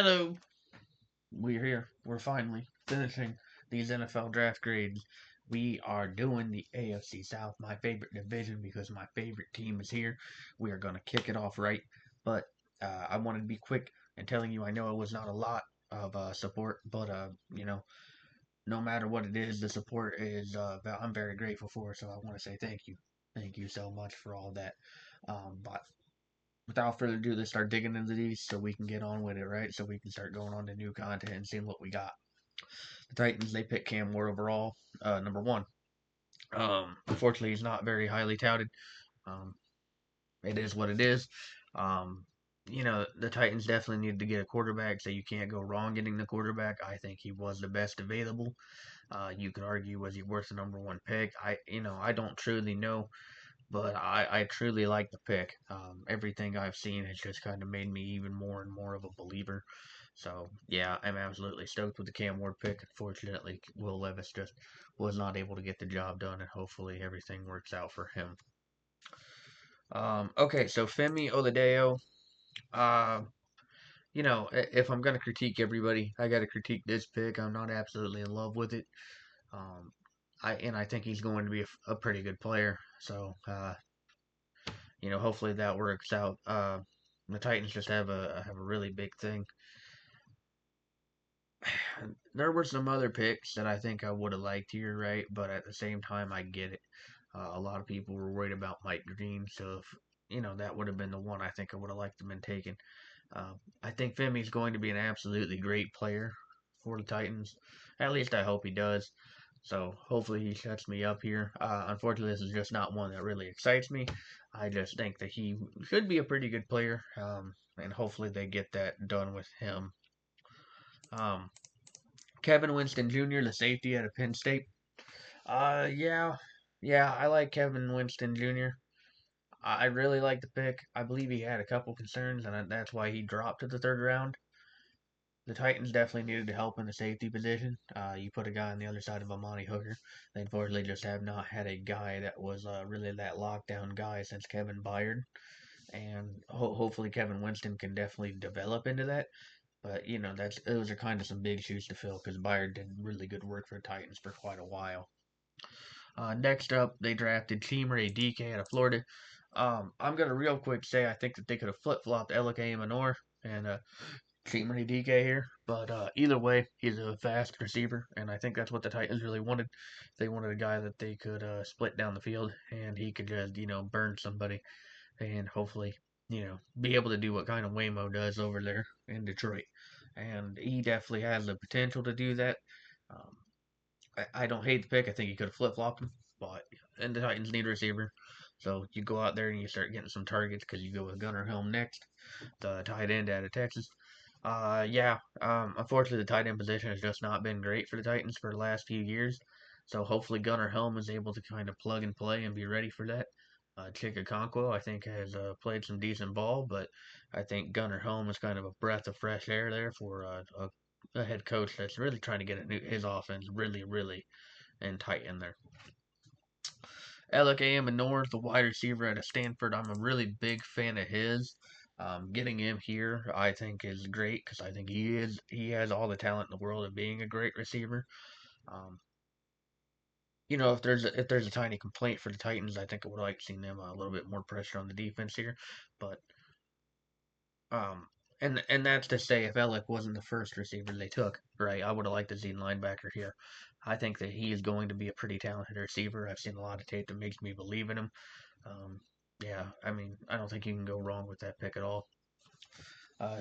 Hello, we're here. We're finally finishing these NFL draft grades. We are doing the AFC South, my favorite division, because my favorite team is here. We are going to kick it off right, but I wanted to be quick and telling you I know it was not a lot of support, but no matter what it is, the support is I'm very grateful for. So I want to say thank you so much for all that. But without further ado, let's start digging into these so we can get on with it, right? So we can start going on to new content and seeing what we got. The Titans, they pick Cam Ward overall, number one. Unfortunately, he's not very highly touted. Um, it is what it is. Um, the Titans definitely needed to get a quarterback, so you can't go wrong getting the quarterback. I think he was the best available. You could argue, was he worth the number one pick? I don't truly know, but I truly like the pick. Everything I've seen has just kind of made me even more and more of a believer. So yeah, I'm absolutely stoked with the Cam Ward pick. Unfortunately, Will Levis just was not able to get the job done, and hopefully everything works out for him. Okay, so Femi Oladeo. Uh, if I'm gonna critique everybody, I gotta critique this pick. I'm not absolutely in love with it. Um, I think he's going to be a pretty good player. So hopefully that works out. The Titans just have a really big thing. There were some other picks that I think I would have liked here, right? But at the same time, I get it. A lot of people were worried about Mike Green, so if that would have been the one I think I would have liked him in taking. I think Femi's going to be an absolutely great player for the Titans. At least I hope he does. So hopefully he shuts me up here. Unfortunately, this is just not one that really excites me. I just think that he should be a pretty good player, and hopefully they get that done with him. Um, Kevin Winston Jr., the safety out of Penn State. Yeah, yeah, I like Kevin Winston Jr. I really like the pick. I believe he had a couple concerns, and that's why he dropped to the third round. The Titans definitely needed help in the safety position. You put a guy on the other side of Amani Hooker. They unfortunately just have not had a guy that was really that lockdown guy since Kevin Byard. And hopefully Kevin Winston can definitely develop into that. But those are kind of some big shoes to fill because Byard did really good work for the Titans for quite a while. Next up, they drafted Chimere DK out of Florida. I'm gonna real quick say I think that they could have flip flopped Elike Manor and Chimere DK here, but either way, he's a fast receiver, and I think that's what the Titans really wanted. They wanted a guy that they could split down the field, and he could just burn somebody, and hopefully be able to do what kind of Waymo does over there in Detroit, and he definitely has the potential to do that. Um, I don't hate the pick. I think he could have flip flopped him, but and the Titans need a receiver, so you go out there and you start getting some targets because you go with Gunnar Helm next, the tight end out of Texas. Yeah. Unfortunately, the tight end position has just not been great for the Titans for the last few years. So hopefully Gunnar Helm is able to kind of plug and play and be ready for that. Chikakonkwo, I think, has played some decent ball, but I think Gunnar Helm is kind of a breath of fresh air there for a head coach that's really trying to get his offense really, really and tight in there. Alec A.M. and North, the wide receiver at Stanford, I'm a really big fan of his. Getting him here, I think, is great because I think he has all the talent in the world of being a great receiver. Um, if there's a tiny complaint for the Titans, I think I would like seeing them a little bit more pressure on the defense here. But um, and that's to say, if Alec wasn't the first receiver they took, right, I would have liked to see linebacker here. I think that he is going to be a pretty talented receiver. I've seen a lot of tape that makes me believe in him. Um, yeah, I mean, I don't think you can go wrong with that pick at all.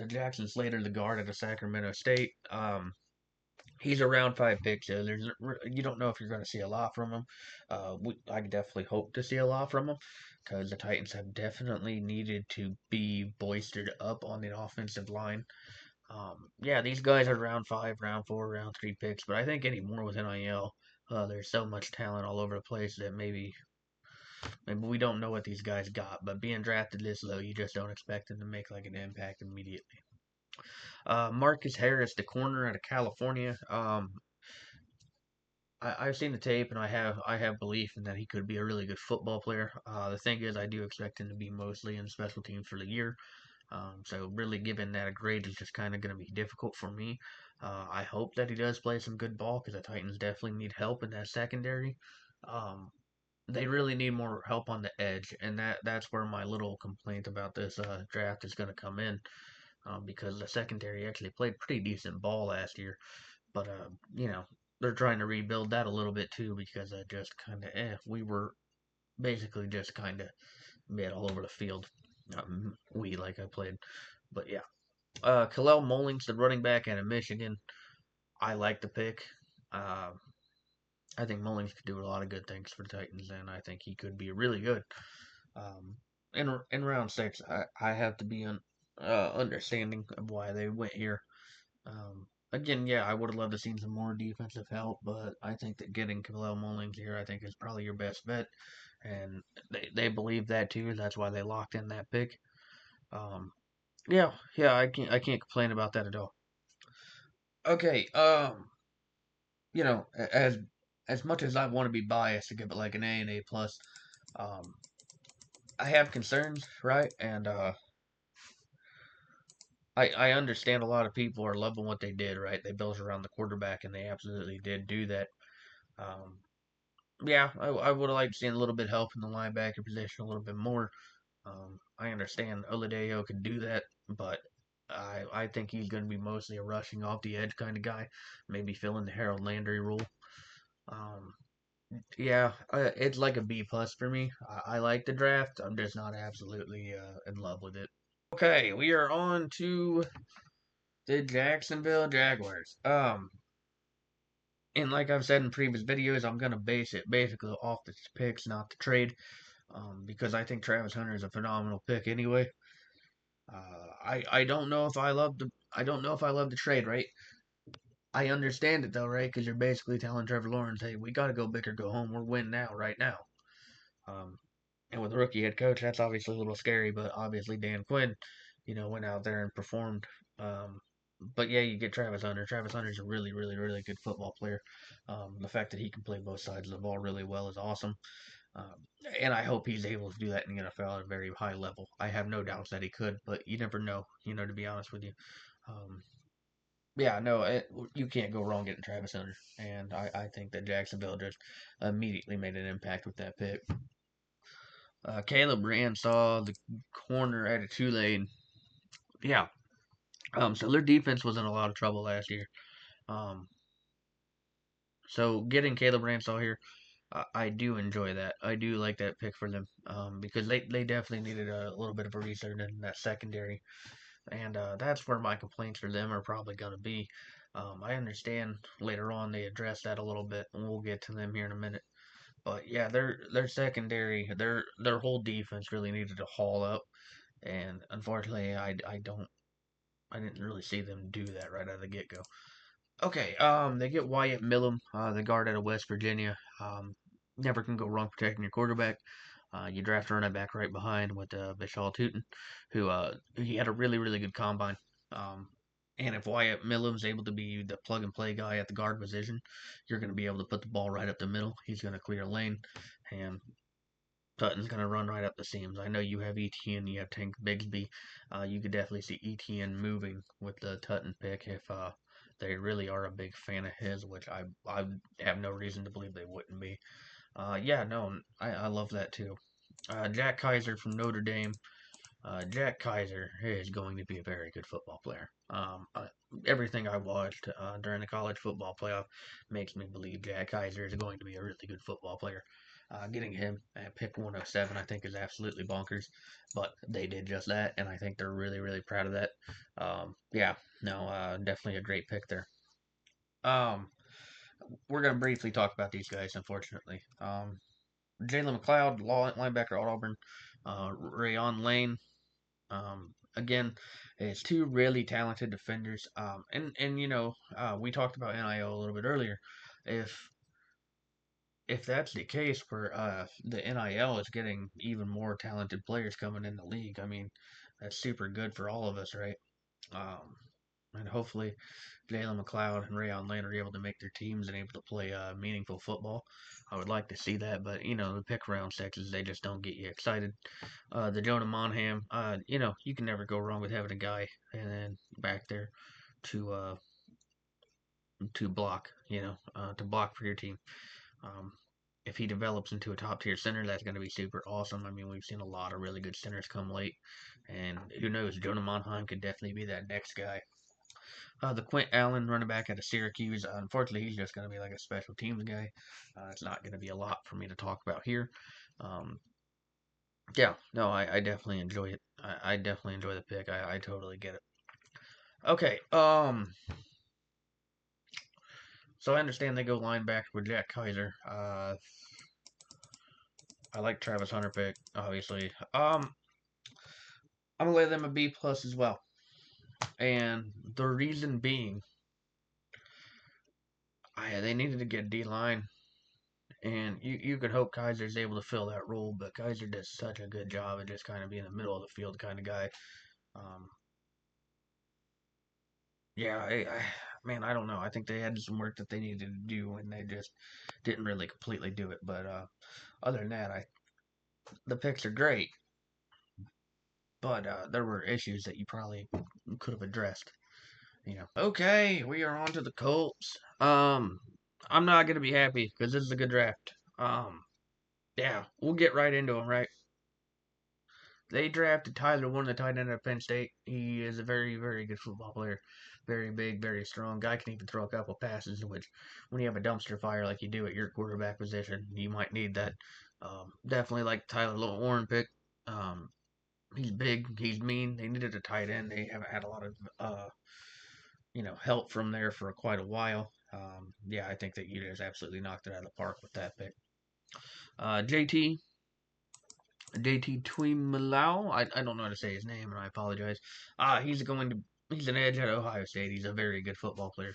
Jackson Slater, the guard at Sacramento State. He's around five picks. So you don't know if you're going to see a lot from him. I definitely hope to see a lot from him because the Titans have definitely needed to be boistered up on the offensive line. Yeah, these guys are round five, round four, round three picks, but I think any more with NIL, there's so much talent all over the place that maybe we don't know what these guys got. But being drafted this low, you just don't expect them to make like an impact immediately. Marcus Harris, the corner out of California. I've seen the tape, and I have belief in that he could be a really good football player. The thing is, I do expect him to be mostly in special teams for the year. So really giving that a grade is just kind of going to be difficult for me. I hope that he does play some good ball because the Titans definitely need help in that secondary. Um, they really need more help on the edge, and that's where my little complaint about this draft is going to come in, because the secondary actually played pretty decent ball last year, but they're trying to rebuild that a little bit too because just kind of we were basically just kind of mid all over the field. We like I played, but yeah. Kalel Mullings, the running back out of Michigan, I like the pick. Uh, I think Mullings could do a lot of good things for the Titans, and I think he could be really good. Um, in round six, I have to be understanding of why they went here. Again, yeah, I would have loved to seen some more defensive help, but I think that getting Kalel Mullings here, I think is probably your best bet, and they believe that too. That's why they locked in that pick. Um, yeah, I can't complain about that at all. Okay, as much as I want to be biased to give it like an A and A plus, um, I have concerns, right? And I understand a lot of people are loving what they did, right? They built around the quarterback, and they absolutely did do that. Um, yeah, I would have liked seeing a little bit help in the linebacker position a little bit more. I understand Oladeo could do that, but I think he's going to be mostly a rushing off the edge kind of guy, maybe filling the Harold Landry role. Um, yeah, it's like a B plus for me. I like the draft. I'm just not absolutely in love with it. Okay, we are on to the Jacksonville Jaguars. And like I've said in previous videos, I'm gonna base it basically off the picks, not the trade. Because I think Travis Hunter is a phenomenal pick anyway. I don't know if I don't know if I love the trade, right? I understand it though, right? Because you're basically telling Trevor Lawrence, hey, we got to go big or go home. We're winning now, right now. Um, and with a rookie head coach, that's obviously a little scary. But obviously Dan Quinn, went out there and performed. Um, but yeah, you get Travis Hunter. Travis Hunter's a really, really, really good football player. The fact that he can play both sides of the ball really well is awesome. Um, and I hope he's able to do that in the NFL at a very high level. I have no doubts that he could, but you never know, to be honest with you. Um, yeah, no, you can't go wrong getting Travis Hunter. And I think that Jacksonville just immediately made an impact with that pick. Caleb Ransaw, the corner out of Tulane. Yeah. So their defense was in a lot of trouble last year. Um, so getting Caleb Ransaw here, I do enjoy that. I do like that pick for them, because they definitely needed a little bit of a resurgence in that secondary, and that's where my complaints for them are probably going to be. I understand later on they address that a little bit, and we'll get to them here in a minute. But yeah, their secondary, their whole defense really needed to haul up, and unfortunately, I didn't really see them do that right out of the get go. Okay, they get Wyatt Millum, the guard out of West Virginia. Never can go wrong protecting your quarterback. You draft a running back right behind with Vishal Tootin, who he had a really really good combine. Um, and if Wyatt Millum's able to be the plug and play guy at the guard position, you're going to be able to put the ball right up the middle. He's going to clear a lane, and Tutton's going to run right up the seams. I know you have ETN, you have Tank Bigsby. You could definitely see ETN moving with the Tutton pick if they really are a big fan of his, which I have no reason to believe they wouldn't be. Yeah, no, I love that too. Jack Kaiser from Notre Dame. Jack Kaiser is going to be a very good football player. Everything I watched during the college football playoff makes me believe Jack Kaiser is going to be a really good football player. Getting him at pick 107, I think, is absolutely bonkers, but they did just that, and I think they're really, really proud of that. Yeah, no, definitely a great pick there. Um, we're going to briefly talk about these guys, unfortunately. Jalen McLeod, linebacker at Auburn. Rayon Lane, again, it's two really talented defenders. And we talked about NIL a little bit earlier. If if that's the case, where the NIL is getting even more talented players coming in the league, I mean, that's super good for all of us, right? Um, And hopefully Jalen McLeod and Rayon Lane are able to make their teams and able to play meaningful football. I would like to see that, but the pick round sexes, they just don't get you excited. The Jonah Monham, you can never go wrong with having a guy and then back there to block, to block for your team. Um, if he develops into a top tier center, that's going to be super awesome. I mean, we've seen a lot of really good centers come late, and who knows, Jonah Monheim could definitely be that next guy. The Quint Allen, running back out of Syracuse, unfortunately, he's just going to be like a special teams guy. It's not going to be a lot for me to talk about here. Um, yeah, no, I definitely enjoy it. I definitely enjoy the pick. I totally get it. Okay, so I understand they go linebacker with Jack Kaiser. I like Travis Hunter pick, obviously. I'm gonna lay them a B plus as well, and the reason being, they needed to get D line, and you could hope Kaiser's able to fill that role, but Kaiser does such a good job of just kind of being the middle of the field kind of guy. Um, yeah, man, I don't know. I think they had some work that they needed to do, and they just didn't really completely do it. But other than that, the picks are great, but there were issues that you probably could have addressed. Okay, we are on to the Colts. I'm not gonna be happy because this is a good draft. Yeah, we'll get right into them. Right, they drafted Tyler, one of the tight end of Penn State. He is a very, very good football player. Very big, very strong. Guy can even throw a couple passes, which when you have a dumpster fire like you do at your quarterback position, you might need that. Definitely like Tyler Little Warren pick. Um, he's big, he's mean. They needed a tight end. They haven't had a lot of help from there for quite a while. Yeah, I think that you just absolutely knocked it out of the park with that pick. JT Tuimalau. I don't know how to say his name, and I apologize. He's an edge at Ohio State. He's a very good football player.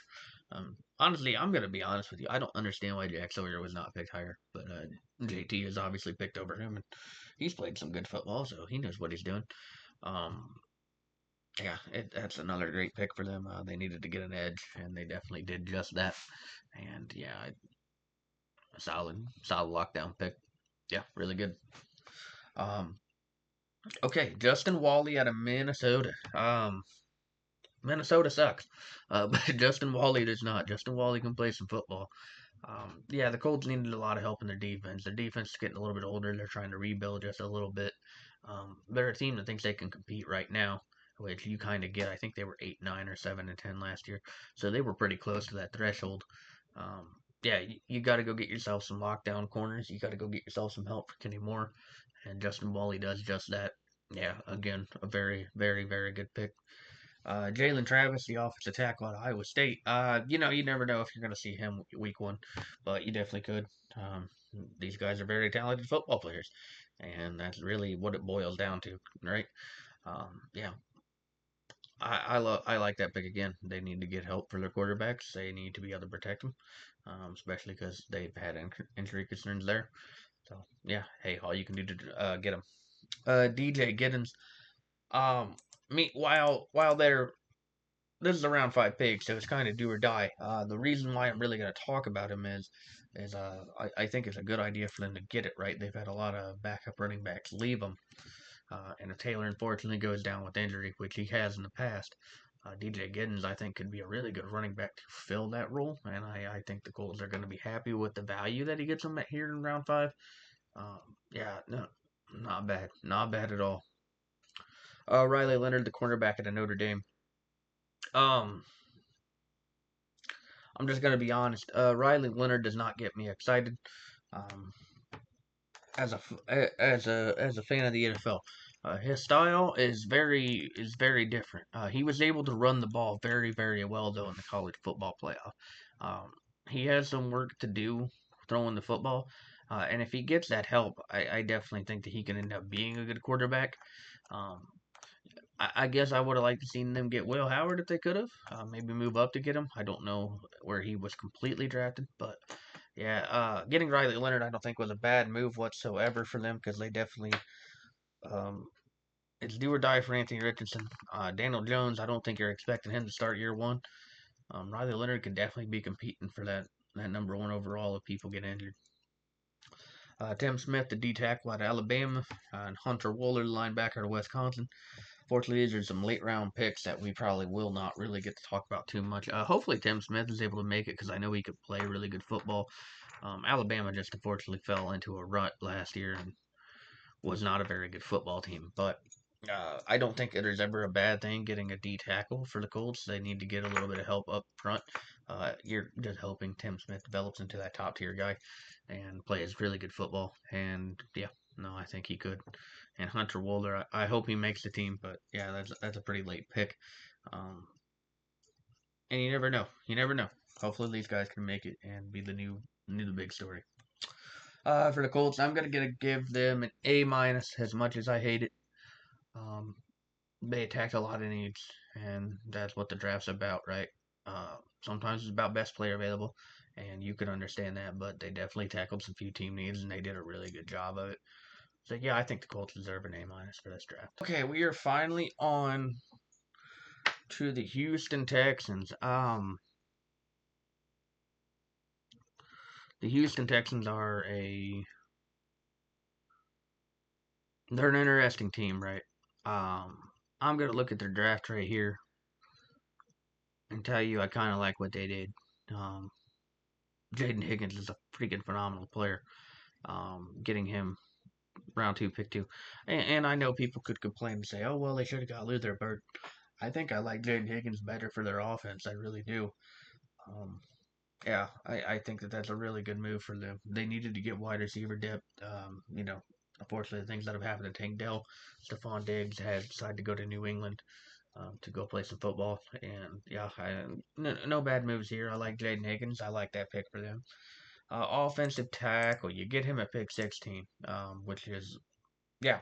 Honestly, I'm gonna be honest with you. I don't understand why Jack Sawyer was not picked higher, but JT is obviously picked over him, and he's played some good football, so he knows what he's doing. Um, yeah, that's another great pick for them. They needed to get an edge, and they definitely did just that. And yeah, a solid lockdown pick. Yeah, really good. Um, okay, Justin Wally out of Minnesota. Minnesota sucks, but Justin Wally does not. Justin Wally can play some football. Yeah, the Colts needed a lot of help in their defense. Their defense is getting a little bit older. They're trying to rebuild just a little bit. They're a team that thinks they can compete right now, which you kind of get. I think they were 8, 9, or 7 and 10 last year, so they were pretty close to that threshold. Um, yeah, you got to go get yourself some lockdown corners. You got to go get yourself some help for Kenny Moore, and Justin Wally does just that. Yeah, again, a very, very, very good pick. Jalen Travis, the offensive tackle at Iowa State. You never know if you're going to see him week one, but you definitely could. Um, these guys are very talented football players, and that's really what it boils down to, right? Yeah, I like that pick again. They need to get help for their quarterbacks. They need to be able to protect them, especially because they've had injury concerns there. So yeah, hey, all you can do to get them. DJ Giddens. While they're this is a round five pick, so it's kind of do or die. The reason why I'm really going to talk about him I think it's a good idea for them to get it right. They've had a lot of backup running backs leave them, and if Taylor unfortunately goes down with injury, which he has in the past, DJ Giddens I think could be a really good running back to fill that role, and I think the Colts are going to be happy with the value that he gets them at here in round five. Yeah, no, not bad at all. Riley Leonard, the cornerback at Notre Dame. Um, I'm just gonna be honest. Riley Leonard does not get me excited. Um, as a fan of the NFL, his style is very different. He was able to run the ball very very well though in the college football playoff. Um, he has some work to do throwing the football, and if he gets that help, I definitely think that he can end up being a good quarterback. Um, I guess I would have liked to seen them get Will Howard if they could have. Maybe move up to get him. I don't know where he was completely drafted, but yeah, getting Riley Leonard I don't think was a bad move whatsoever for them because they definitely um, it's do or die for Anthony Richardson. Daniel Jones, I don't think you're expecting him to start year one. Riley Leonard could definitely be competing for that number one overall if people get injured. Tim Smith, the D tackle at Alabama, and Hunter Wohler, the linebacker at Wisconsin. Fortunately, these are some late round picks that we probably will not really get to talk about too much. Hopefully, Tim Smith is able to make it because I know he could play really good football. Alabama just unfortunately fell into a rut last year and was not a very good football team. But I don't think there's ever a bad thing getting a D tackle for the Colts. They need to get a little bit of help up front. You're just hoping Tim Smith develops into that top tier guy and plays really good football. And yeah, no, I think he could. And Hunter Wohler, I hope he makes the team. But yeah, that's a pretty late pick. Um, and you never know. You never know. Hopefully these guys can make it and be the big story. For the Colts, I'm gonna give them an A minus. As much as I hate it, um, they attacked a lot of needs, and that's what the draft's about, right? Sometimes it's about best player available, and you can understand that, but they definitely tackled some few team needs, and they did a really good job of it. So yeah, I think the Colts deserve an A minus for this draft. Okay, we are finally on to the Houston Texans. The Houston Texans are they're an interesting team, right? Um, I'm gonna look at their draft right here and tell you I kind of like what they did. Um, Jaden Higgins is a freaking phenomenal player. Getting him round two, pick two, and I know people could complain and say, "Oh well, they should have got Luther Bird." I think I like Jaden Higgins better for their offense. I really do. Um, yeah, I think that's a really good move for them. They needed to get wide receiver depth. Unfortunately, the things that have happened to Tank Dell, Stephon Diggs had decided to go to New England to go play some football. And yeah, no bad moves here. I like Jaden Higgins. I like that pick for them. Offensive tackle, you get him at pick 16, which is, yeah,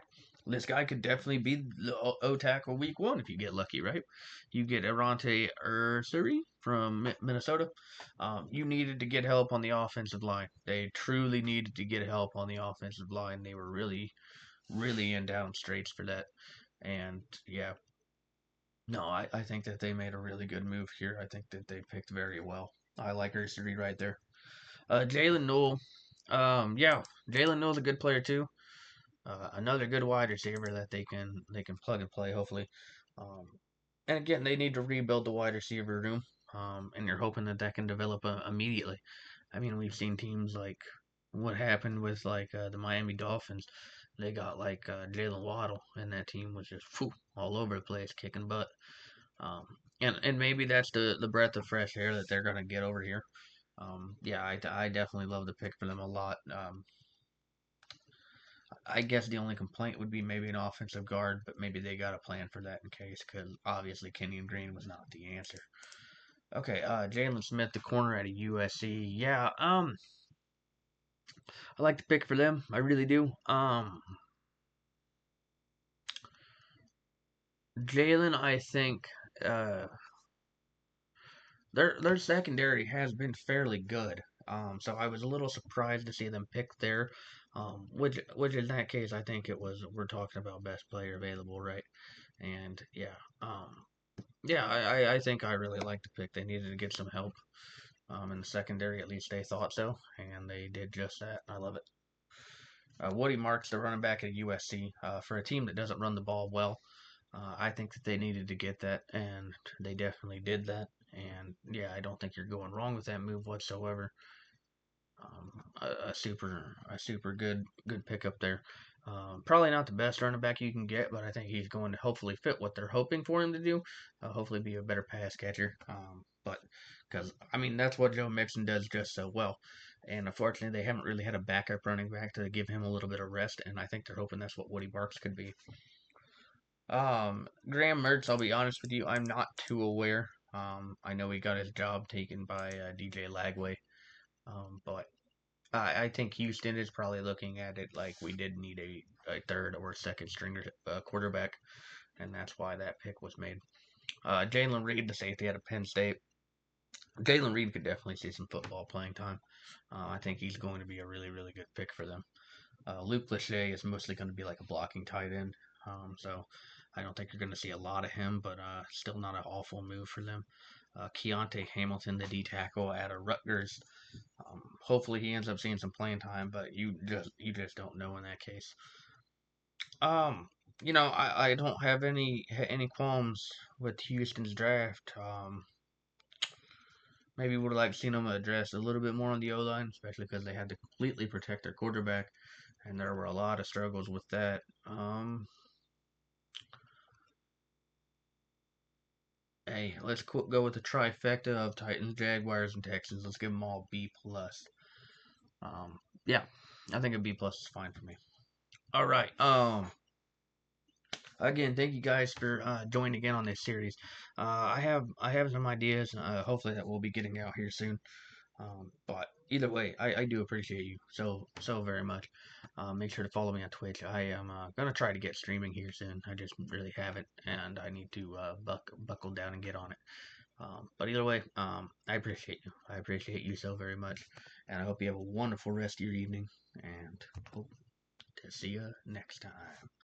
this guy could definitely be the O tackle week one if you get lucky, right? You get Arante Ursary from Minnesota. You needed to get help on the offensive line. They truly needed to get help on the offensive line. They were really, really in down straits for that. And yeah, no, I think that they made a really good move here. I think that they picked very well. I like Ursary right there. Jalen Newell. Yeah, Jalen Newell's a good player too. Another good wide receiver that they can plug and play hopefully. Um, and again, they need to rebuild the wide receiver room. And you're hoping that that can develop immediately. I mean, we've seen teams like what happened with like the Miami Dolphins. They got like Jalen Waddle, and that team was just all over the place, kicking butt. Um, and maybe that's the breath of fresh air that they're gonna get over here. Yeah, I definitely love the pick for them a lot. I guess the only complaint would be maybe an offensive guard, but maybe they got a plan for that in case, because obviously Kenyon Green was not the answer. Okay, Jalen Smith, the corner at a USC. Yeah, I like the pick for them. I really do. Jalen, I think, uh, their secondary has been fairly good. So I was a little surprised to see them pick there. Which in that case, I think it was we're talking about best player available, right? And yeah, yeah, I think I really like the pick. They needed to get some help in the secondary. At least they thought so, and they did just that. I love it. Woody Marks, the running back at USC, for a team that doesn't run the ball well. I think that they needed to get that, and they definitely did that. And yeah, I don't think you're going wrong with that move whatsoever. A super good pickup there. Probably not the best running back you can get, but I think he's going to hopefully fit what they're hoping for him to do. Hopefully, be a better pass catcher. But because I mean that's what Joe Mixon does just so well, and unfortunately they haven't really had a backup running back to give him a little bit of rest, and I think they're hoping that's what Woody Barks could be. Graham Mertz, I'll be honest with you, I'm not too aware. I know he got his job taken by DJ Lagway, but I think Houston is probably looking at it like we did need a third or second stringer quarterback, and that's why that pick was made. Jalen Reed, the safety out of Penn State. Jalen Reed could definitely see some football playing time. I think he's going to be a really, really good pick for them. Luke Lachey is mostly going to be like a blocking tight end. So I don't think you're going to see a lot of him, but still not an awful move for them. Keontae Hamilton, the D tackle out of Rutgers. Hopefully he ends up seeing some playing time, but you just don't know in that case. Um, I don't have any qualms with Houston's draft. Maybe would have liked to see them address a little bit more on the O line, especially because they had to completely protect their quarterback, and there were a lot of struggles with that. Hey, let's go with the trifecta of Titans, Jaguars, and Texans. Let's give them all B plus. Yeah, I think a B plus is fine for me. All right. Again, thank you guys for joining again on this series. I have some ideas. Hopefully that will be getting out here soon. But either way, I do appreciate you so very much. Make sure to follow me on Twitch. I am gonna try to get streaming here soon. I just really haven't, and I need to buckle down and get on it. But either way, I appreciate you. I appreciate you so very much, and I hope you have a wonderful rest of your evening. And hope to see you next time.